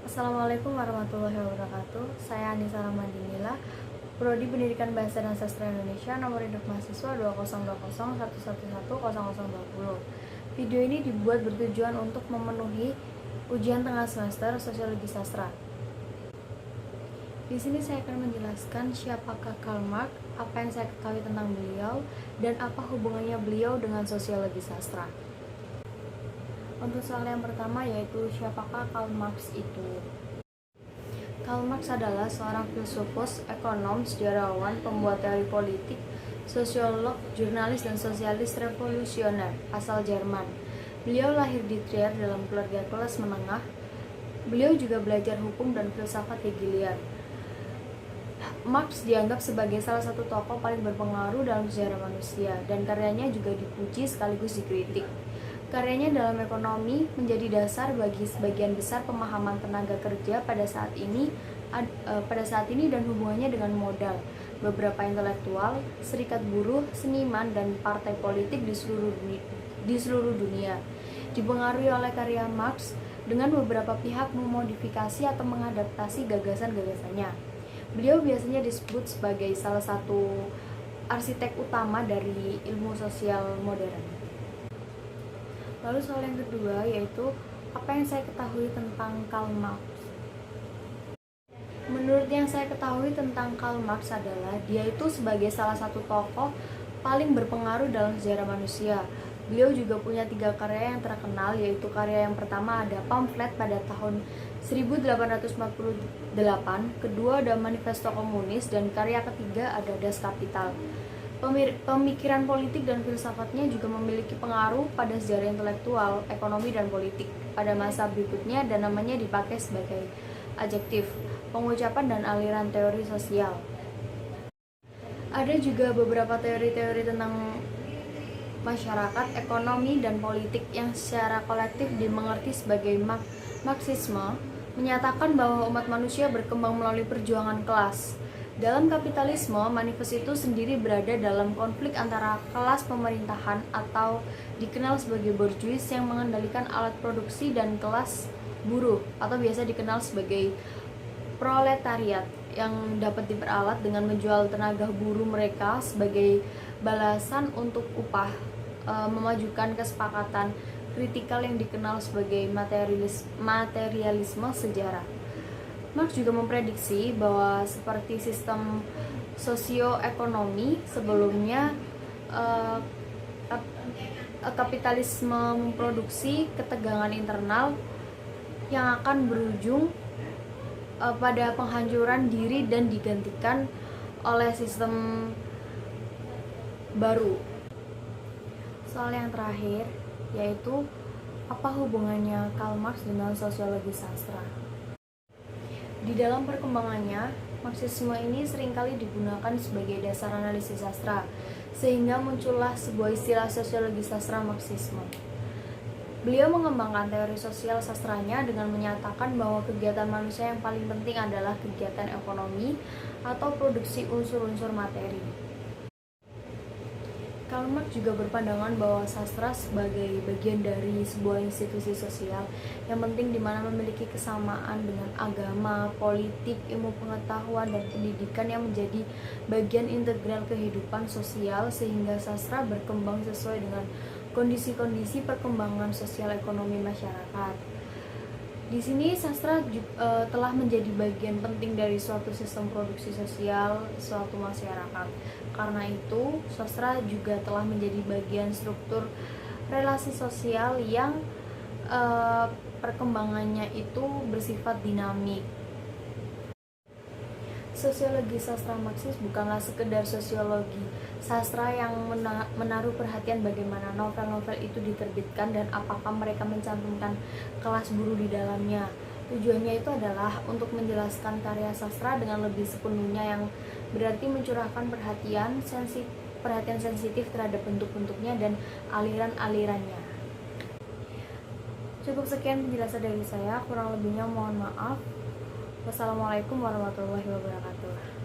Assalamualaikum warahmatullahi wabarakatuh. Saya Anissa Ramadhanila, Prodi Pendidikan Bahasa dan Sastra Indonesia, nomor induk mahasiswa 202011110020. Video ini dibuat bertujuan untuk memenuhi ujian tengah semester Sosiologi Sastra. Di sini saya akan menjelaskan siapakah Karl Marx, apa yang saya ketahui tentang beliau, dan apa hubungannya beliau dengan sosiologi sastra. Untuk soal yang pertama, yaitu siapakah Karl Marx itu? Karl Marx adalah seorang filsufus, ekonom, sejarawan, pembuat teori politik, sosiolog, jurnalis, dan sosialis revolusioner asal Jerman. Beliau lahir di Trier dalam keluarga kelas menengah. Beliau juga belajar hukum dan filsafat di Hegelian. Marx dianggap sebagai salah satu tokoh paling berpengaruh dalam sejarah manusia, dan karyanya juga dipuji sekaligus dikritik. Karyanya dalam ekonomi menjadi dasar bagi sebagian besar pemahaman tenaga kerja pada saat ini dan hubungannya dengan modal, beberapa intelektual, serikat buruh, seniman, dan partai politik di seluruh dunia. Dipengaruhi oleh karya Marx, dengan beberapa pihak memodifikasi atau mengadaptasi gagasan-gagasannya. Beliau biasanya disebut sebagai salah satu arsitek utama dari ilmu sosial modern. Lalu soal yang kedua, yaitu apa yang saya ketahui tentang Karl Marx. Menurut yang saya ketahui tentang Karl Marx adalah dia itu sebagai salah satu tokoh paling berpengaruh dalam sejarah manusia. Beliau juga punya 3 karya yang terkenal, yaitu karya yang pertama ada pamflet pada tahun 1848, kedua ada Manifesto Komunis, dan karya ketiga ada Das Kapital. Pemikiran politik dan filsafatnya juga memiliki pengaruh pada sejarah intelektual, ekonomi, dan politik pada masa berikutnya, dan namanya dipakai sebagai adjektif, pengucapan, dan aliran teori sosial. Ada juga beberapa teori-teori tentang masyarakat, ekonomi, dan politik yang secara kolektif dimengerti sebagai Marxisme, menyatakan bahwa umat manusia berkembang melalui perjuangan kelas. Dalam kapitalisme, manifest itu sendiri berada dalam konflik antara kelas pemerintahan atau dikenal sebagai bourgeois yang mengendalikan alat produksi dan kelas buruh atau biasa dikenal sebagai proletariat yang dapat diperalat dengan menjual tenaga buruh mereka sebagai balasan untuk upah, memajukan kesepakatan kritikal yang dikenal sebagai materialisme sejarah. Marx juga memprediksi bahwa seperti sistem sosioekonomi sebelumnya, kapitalisme memproduksi ketegangan internal yang akan berujung pada penghancuran diri dan digantikan oleh sistem baru. Soal yang terakhir, yaitu apa hubungannya Karl Marx dengan sosiologi sastra. Di dalam perkembangannya, Marxisme ini seringkali digunakan sebagai dasar analisis sastra, sehingga muncullah sebuah istilah sosiologi sastra Marxisme. Beliau mengembangkan teori sosial sastranya dengan menyatakan bahwa kegiatan manusia yang paling penting adalah kegiatan ekonomi atau produksi unsur-unsur materi. Karl Marx juga berpandangan bahwa sastra sebagai bagian dari sebuah institusi sosial yang penting, di mana memiliki kesamaan dengan agama, politik, ilmu pengetahuan, dan pendidikan yang menjadi bagian integral kehidupan sosial, sehingga sastra berkembang sesuai dengan kondisi-kondisi perkembangan sosial ekonomi masyarakat. Di sini sastra telah menjadi bagian penting dari suatu sistem produksi sosial suatu masyarakat. Karena itu, sastra juga telah menjadi bagian struktur relasi sosial yang perkembangannya itu bersifat dinamik. Sosiologi sastra Marxis bukanlah sekedar sosiologi sastra yang menaruh perhatian bagaimana novel-novel itu diterbitkan dan apakah mereka mencantumkan kelas buruh di dalamnya. Tujuannya itu adalah untuk menjelaskan karya sastra dengan lebih sepenuhnya, yang berarti mencurahkan perhatian sensitif terhadap bentuk-bentuknya dan aliran-alirannya. Cukup sekian penjelasan dari saya, kurang lebihnya mohon maaf. Wassalamualaikum warahmatullahi wabarakatuh.